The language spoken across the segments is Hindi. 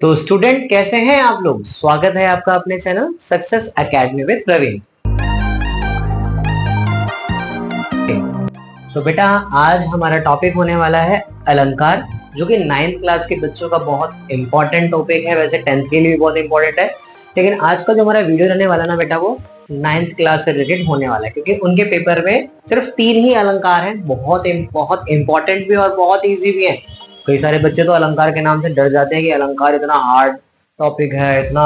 तो स्टूडेंट कैसे हैं आप लोग। स्वागत है आपका अपने channel Success Academy with Praveen. तो बेटा आज हमारा टॉपिक होने वाला है अलंकार, जो कि 9th क्लास के बच्चों का बहुत इंपॉर्टेंट टॉपिक है। वैसे 10th के लिए भी बहुत इंपॉर्टेंट है, लेकिन आज का जो हमारा वीडियो रहने वाला ना बेटा, वो 9th क्लास से रिलेटेड होने वाला है, क्योंकि उनके पेपर में सिर्फ 3 ही अलंकार हैं। बहुत इंपॉर्टेंट भी और बहुत ईजी भी है। कई सारे बच्चे तो अलंकार के नाम से डर जाते हैं कि अलंकार इतना हार्ड टॉपिक है, इतना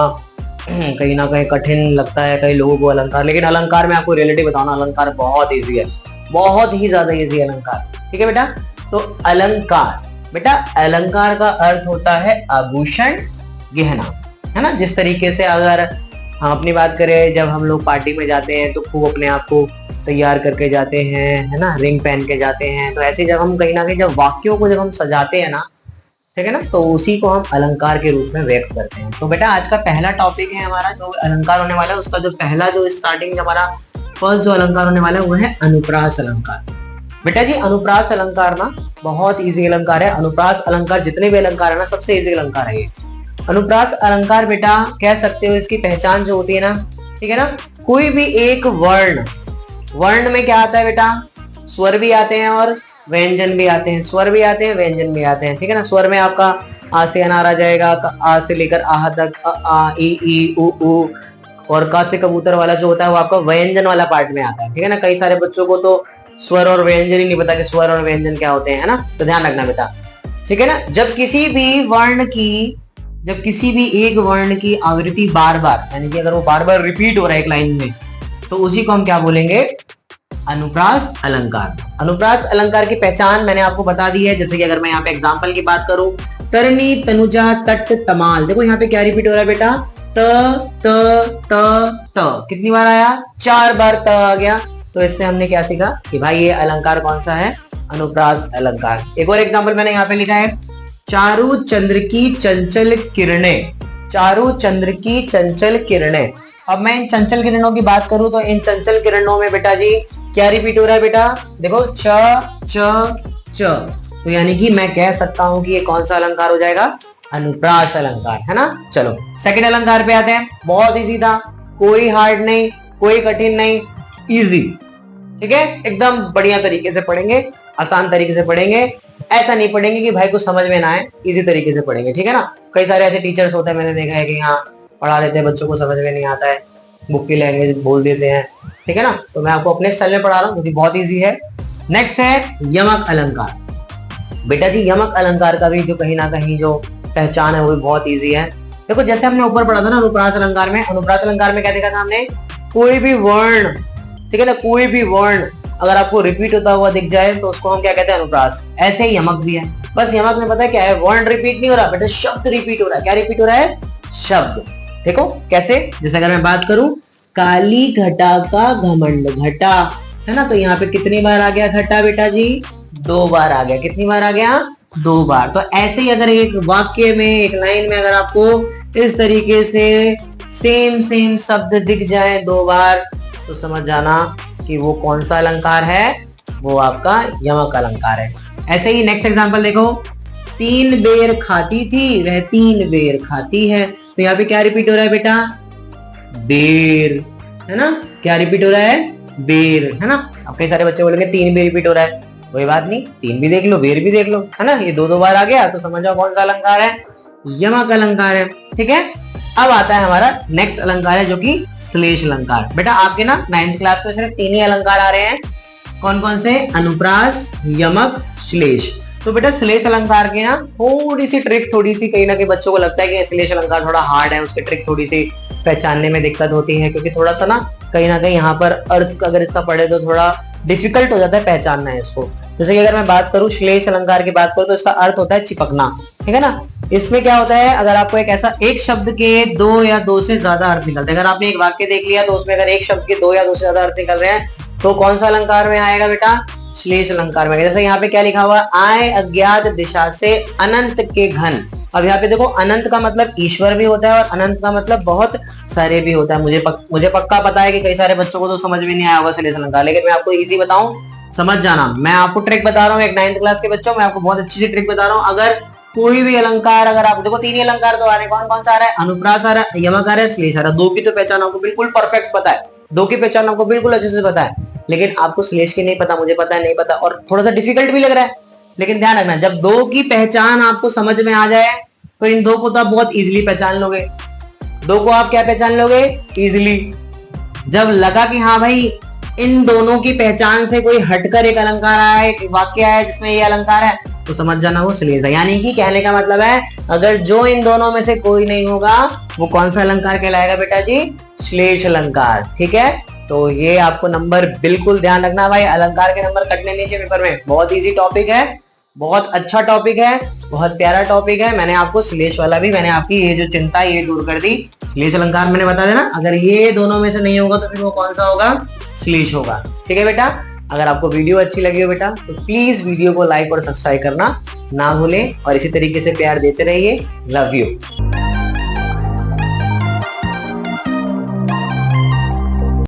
कहीं ना कहीं कठिन लगता है कई लोगों को अलंकार। लेकिन अलंकार में आपको रियलिटी बताओ ना, अलंकार बहुत इजी है, बहुत ही ज्यादा इजी अलंकार। ठीक है बेटा। तो अलंकार बेटा, अलंकार का अर्थ होता है आभूषण, गहना, है ना। जिस तरीके से अगर हम अपनी बात करें, जब हम लोग पार्टी में जाते हैं तो खूब अपने आप को तैयार करके जाते हैं, है ना, रिंग पहन के जाते हैं। तो ऐसे जब हम कहीं ना कहीं जब वाक्यों को जब हम सजाते हैं ना, ठीक है ना, तो उसी को हम अलंकार के रूप में व्यक्त करते हैं। तो बेटा आज का पहला टॉपिक है हमारा जो अलंकार होने वाला है, उसका जो पहला जो स्टार्टिंग हमारा फर्स्ट जो अलंकार होने वाला है वो है अनुप्रास अलंकार। बेटा जी अनुप्रास अलंकार ना बहुत इजी अलंकार है। अनुप्रास अलंकार जितने भी अलंकार है ना, सबसे इजी अलंकार है ये। अनुप्रास अलंकार बेटा कह सकते हो, इसकी पहचान जो होती है ना, ठीक है ना, कोई भी एक वर्ण में क्या आता है बेटा, स्वर भी आते हैं और व्यंजन भी आते हैं। स्वर भी आते हैं, व्यंजन भी आते हैं, ठीक है ना। स्वर में आपका आ से अनार आ जाएगा, आ से लेकर आह तक, आ ई उ ऊ, और का से कबूतर वाला जो होता है वो आपका व्यंजन वाला पार्ट में आता है। ठीक है ना। कई सारे बच्चों को तो स्वर और व्यंजन ही नहीं पता कि स्वर और व्यंजन क्या होते हैं, है ना। तो ध्यान रखना बेटा, ठीक है ना। जब किसी भी एक वर्ण की आवृत्ति बार बार, यानी कि अगर वो बार बार रिपीट हो रहा है एक लाइन में, तो उसी को हम क्या बोलेंगे, अनुप्रास अलंकार। अनुप्रास अलंकार की पहचान मैंने आपको बता दी है। जैसे कि अगर मैं यहाँ पे एग्जांपल की बात करूं, तरनी, तनुजा, तट, तमाल। देखो यहाँ पे क्या रिपीट हो रहा है बेटा, त त त त। कितनी बार आया, 4 बार त आ गया। तो इससे हमने क्या सीखा कि भाई ये अलंकार कौन सा है, अनुप्रास अलंकार। एक और एग्जाम्पल मैंने यहाँ पे लिखा है, चारु चंद्र की चंचल किरणें। चारु चंद्र की चंचल किरणें। अब मैं इन चंचल किरणों की बात करूं तो इन चंचल किरणों में बेटा जी क्या रिपीट हो रहा है बेटा, देखो च च च। तो यानी कि मैं कह सकता हूं कि ये कौन सा अलंकार हो जाएगा, अनुप्रास अलंकार, है ना। चलो सेकंड अलंकार पे आते हैं। बहुत इजी था, कोई हार्ड नहीं, कोई कठिन नहीं, इजी। ठीक है, एकदम बढ़िया तरीके से पढ़ेंगे, आसान तरीके से पढ़ेंगे। ऐसा नहीं पढ़ेंगे कि भाई कुछ समझ में ना आए, इजी तरीके से पढ़ेंगे, ठीक है ना। कई सारे ऐसे टीचर्स होते हैं, मैंने देखा है कि यहाँ पढ़ा देते हैं, बच्चों को समझ में नहीं आता है, बुक की लैंग्वेज बोल देते हैं, ठीक है ना। तो मैं आपको अपने स्टाइल में पढ़ा रहा हूँ, क्योंकि बहुत इजी है। नेक्स्ट है यमक अलंकार। बेटा जी यमक अलंकार का भी जो कहीं ना कहीं जो पहचान है वो भी बहुत इजी है। देखो जैसे हमने ऊपर पढ़ा था ना अनुप्रास अलंकार में, अनुप्रास अलंकार में क्या देखा था हमने, कोई भी वर्ण, ठीक है ना, कोई भी वर्ण अगर आपको रिपीट होता हुआ दिख जाए तो उसको हम क्या कहते हैं, अनुप्रास। ऐसे ही यमक भी है, बस यमक में पता है क्या है, वर्ण रिपीट नहीं हो रहा बेटा, शब्द रिपीट हो रहा है। क्या रिपीट हो रहा है, शब्द। देखो कैसे, जैसे अगर मैं बात करूं, काली घटा का घमंड घटा, है ना, तो यहाँ पे कितनी बार आ गया घटा बेटा जी, 2 बार आ गया। कितनी बार आ गया, 2 बार। तो ऐसे ही अगर एक वाक्य में, एक लाइन में अगर आपको इस तरीके से सेम शब्द दिख जाए 2 बार, तो समझ जाना कि वो कौन सा अलंकार है, वो आपका यमक अलंकार है। ऐसे ही नेक्स्ट एग्जांपल देखो, 3 बेर खाती थी वह 3 बेर खाती है। तो यहाँ पे क्या रिपीट हो रहा है बेटा, बेर, है ना। क्या रिपीट हो रहा है, बेर, है ना। अब कई सारे बच्चे बोलेंगे 3 बेर रिपीट हो रहा है, कोई बात नहीं, 3 भी देख लो, बेर भी देख लो, है ना। ये 2 बार आ गया तो समझ जाओ कौन सा अलंकार है, यमक अलंकार है। ठीक है, अब आता है हमारा नेक्स्ट अलंकार है जो कि श्लेष अलंकार। बेटा आपके ना 9th क्लास में सिर्फ 3 ही अलंकार आ रहे हैं। कौन कौन से, अनुप्रास, यमक, श्लेष। तो बेटा श्लेष अलंकार की ना थोड़ी सी ट्रिक, थोड़ी सी कहीं ना कहीं बच्चों को लगता है कि श्लेष अलंकार थोड़ा हार्ड है, उसकी ट्रिक थोड़ी सी पहचानने में दिक्कत होती है, क्योंकि थोड़ा सा ना कहीं यहाँ पर अर्थ अगर इसका पढ़े तो थोड़ा डिफिकल्ट हो जाता है पहचानना है इसको। जैसे कि अगर मैं बात करूं श्लेष अलंकार की बात करूं तो इसका अर्थ होता है चिपकना, ठीक है ना। इसमें क्या होता है, अगर आपको एक शब्द के 2 या 2 से ज्यादा अर्थ निकलते हैं, अगर आपने एक वाक्य देख लिया तो उसमें अगर एक शब्द के 2 या 2 से ज्यादा अर्थ निकल रहे हैं तो कौन सा अलंकार में आएगा बेटा, श्लेष अलंकार में। जैसे यहाँ पे क्या लिखा हुआ, आए अज्ञात दिशा से अनंत के घन। अब यहाँ पे देखो अनंत का मतलब ईश्वर भी होता है और अनंत का मतलब बहुत सारे भी होता है। मुझे पक्का पता है कि कई सारे बच्चों को तो समझ में नहीं आया होगा श्लेष अलंकार, लेकिन मैं आपको इजी बताऊं, समझ जाना। मैं आपको ट्रिक बता रहा हूँ, एक 9th क्लास के बच्चों, मैं आपको बहुत अच्छी सी ट्रिक बता रहा हूँ। अगर कोई भी अलंकार अगर आप देखो, तीन ही अलंकार तो आ रहे हैं, कौन कौन सा आ रहा है? अनुप्रास आ रहा है, यमक आ रहा है, श्लेष आ रहा है। दो की तो पहचान आपको बिल्कुल परफेक्ट पता है, दो की पहचान आपको बिल्कुल अच्छे से पता है, लेकिन आपको श्लेष की नहीं पता, मुझे पता है नहीं पता, और थोड़ा सा डिफिकल्ट भी लग रहा है। लेकिन ध्यान रखना, जब दो की पहचान आपको समझ में आ जाए तो इन दो को तो आप बहुत इजीली पहचान लोगे। दो को आप क्या पहचान लोगे? इजीली। जब लगा कि हाँ भाई इन दोनों की पहचान से कोई हटकर एक अलंकार आया है, एक वाक्य आया है जिसमें ये अलंकार है, तो समझ जाना वो श्लेष है। यानी कि कहने का मतलब है, अगर जो इन दोनों में से कोई नहीं होगा वो कौन सा अलंकार कहलाएगा बेटा जी? श्लेष अलंकार। ठीक है, तो ये आपको नंबर बिल्कुल ध्यान रखना भाई, अलंकार के नंबर कटने नहीं चाहिए पेपर में। बहुत इजी टॉपिक है, बहुत अच्छा टॉपिक है, बहुत प्यारा टॉपिक है। मैंने आपको श्लेष वाला भी, मैंने आपकी ये जो चिंता है ये दूर कर दी। श्लेष अलंकार मैंने बता देना, अगर ये दोनों में से नहीं होगा तो फिर वो कौन सा होगा? श्लेष होगा। ठीक है बेटा, अगर आपको वीडियो अच्छी लगी हो बेटा तो प्लीज वीडियो को लाइक और सब्सक्राइब करना ना भूलें, और इसी तरीके से प्यार देते रहिए। Love you.